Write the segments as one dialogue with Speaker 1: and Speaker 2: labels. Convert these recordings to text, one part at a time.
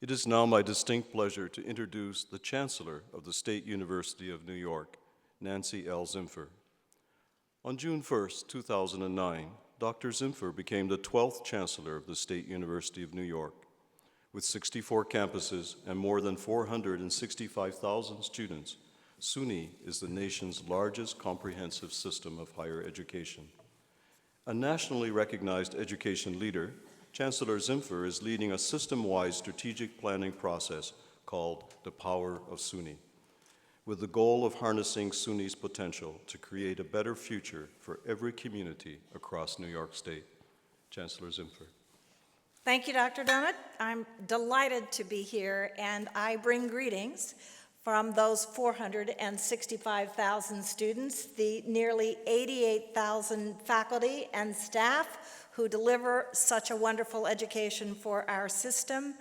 Speaker 1: It is now my distinct pleasure to introduce the Chancellor of the State University of New York, Nancy L. Zimpher. On June 1, 2009, Dr. Zimpher became the 12th Chancellor of the State University of New York. With 64 campuses and more than 465,000 students, SUNY is the nation's largest comprehensive system of higher education. A nationally recognized education leader, Chancellor Zimpher is leading a system-wide strategic planning process called The Power of SUNY, with the goal of harnessing SUNY's potential to create a better future for every community across New York State. Chancellor Zimpher.
Speaker 2: Thank you, Dr. Donut. I'm delighted to be here, and I bring greetings from those 465,000 students, the nearly 88,000 faculty and staff who deliver such a wonderful education for our system,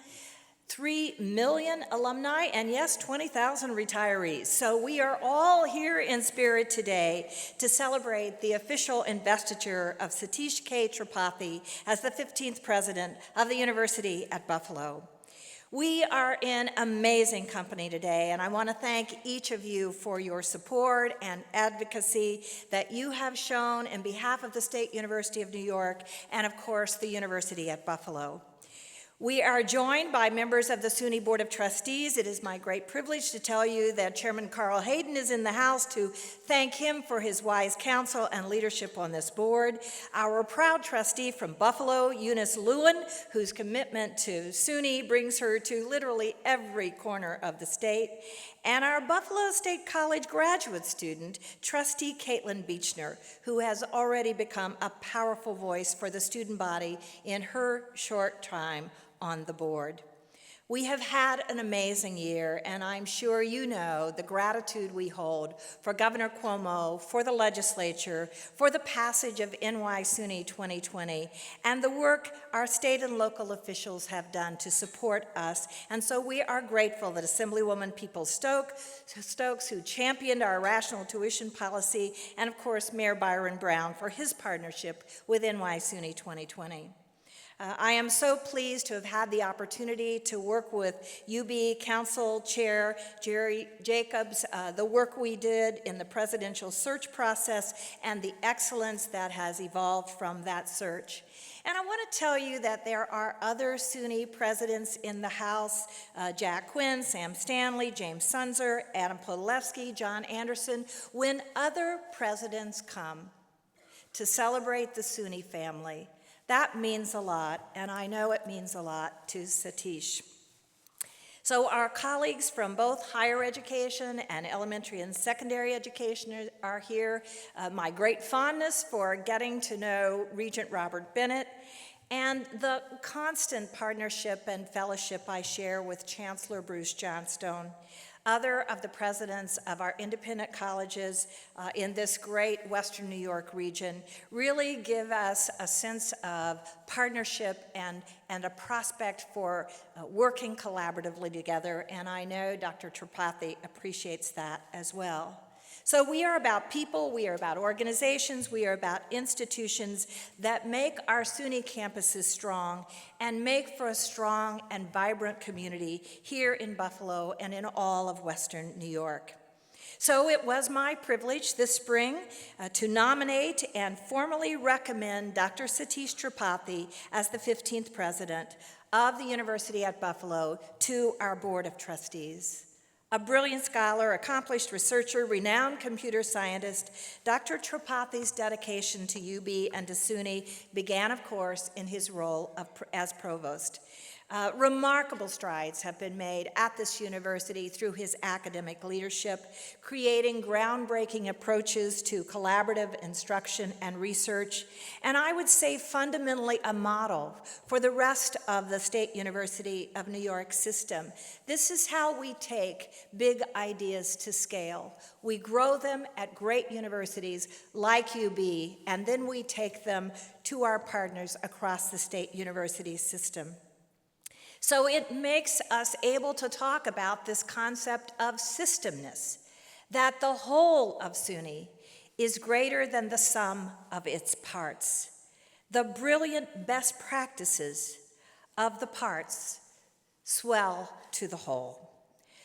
Speaker 2: 3 million alumni, and yes, 20,000 retirees. So we are all here in spirit today to celebrate the official investiture of Satish K. Tripathi as the 15th president of the University at Buffalo. We are in amazing company today, and I want to thank each of you for your support and advocacy that you have shown in behalf of the State University of New York and, of course, the University at Buffalo. We are joined by members of the SUNY Board of Trustees. It is my great privilege to tell you that Chairman Carl Hayden is in the house to thank him for his wise counsel and leadership on this board. Our proud trustee from Buffalo, Eunice Lewin, whose commitment to SUNY brings her to literally every corner of the state. And our Buffalo State College graduate student, Trustee Caitlin Beechner, who has already become a powerful voice for the student body in her short time on the board. We have had an amazing year, and I'm sure you know the gratitude we hold for Governor Cuomo, for the legislature, for the passage of NY SUNY 2020, and the work our state and local officials have done to support us. And so we are grateful that Assemblywoman Stokes, who championed our rational tuition policy, and of course Mayor Byron Brown for his partnership with NY SUNY 2020. I am so pleased to have had the opportunity to work with UB Council Chair Jerry Jacobs, the work we did in the presidential search process and the excellence that has evolved from that search. And I want to tell you that there are other SUNY presidents in the House, Jack Quinn, Sam Stanley, James Sunzer, Adam Podolewski, John Anderson. When other presidents come to celebrate the SUNY family, that means a lot, and I know it means a lot to Satish. So our colleagues from both higher education and elementary and secondary education are here. My great fondness for getting to know Regent Robert Bennett, and the constant partnership and fellowship I share with Chancellor Bruce Johnstone. Other of the presidents of our independent colleges in this great Western New York region really give us a sense of partnership and a prospect for working collaboratively together, and I know Dr. Tripathi appreciates that as well. So we are about people, we are about organizations, we are about institutions that make our SUNY campuses strong and make for a strong and vibrant community here in Buffalo and in all of Western New York. So it was my privilege this spring to nominate and formally recommend Dr. Satish Tripathi as the 15th president of the University at Buffalo to our Board of Trustees. A brilliant scholar, accomplished researcher, renowned computer scientist, Dr. Tripathi's dedication to UB and to SUNY began, of course, in his role as provost. Remarkable strides have been made at this university through his academic leadership, creating groundbreaking approaches to collaborative instruction and research, and I would say fundamentally a model for the rest of the State University of New York system. This is how we take big ideas to scale. We grow them at great universities like UB, and then we take them to our partners across the state university system. So it makes us able to talk about this concept of systemness, that the whole of SUNY is greater than the sum of its parts. The brilliant best practices of the parts swell to the whole.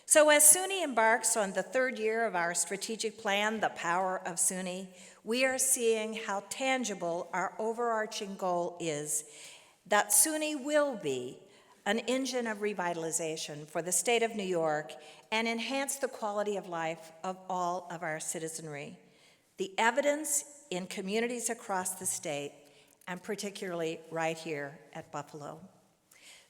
Speaker 2: So as SUNY embarks on the third year of our strategic plan, The Power of SUNY, we are seeing how tangible our overarching goal is, that SUNY will be an engine of revitalization for the state of New York and enhance the quality of life of all of our citizenry. The evidence in communities across the state, and particularly right here at Buffalo.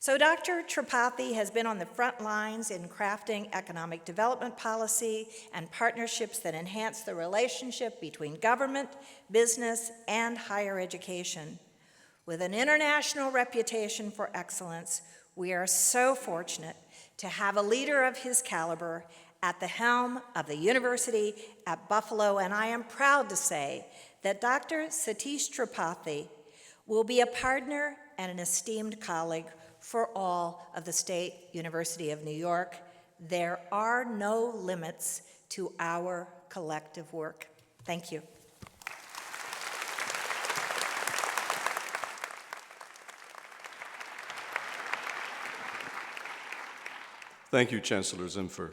Speaker 2: So Dr. Tripathi has been on the front lines in crafting economic development policy and partnerships that enhance the relationship between government, business, and higher education. With an international reputation for excellence, we are so fortunate to have a leader of his caliber at the helm of the University at Buffalo, and I am proud to say that Dr. Satish Tripathi will be a partner and an esteemed colleague for all of the State University of New York. There are no limits to our collective work. Thank you.
Speaker 1: Thank you, Chancellor Zimpher.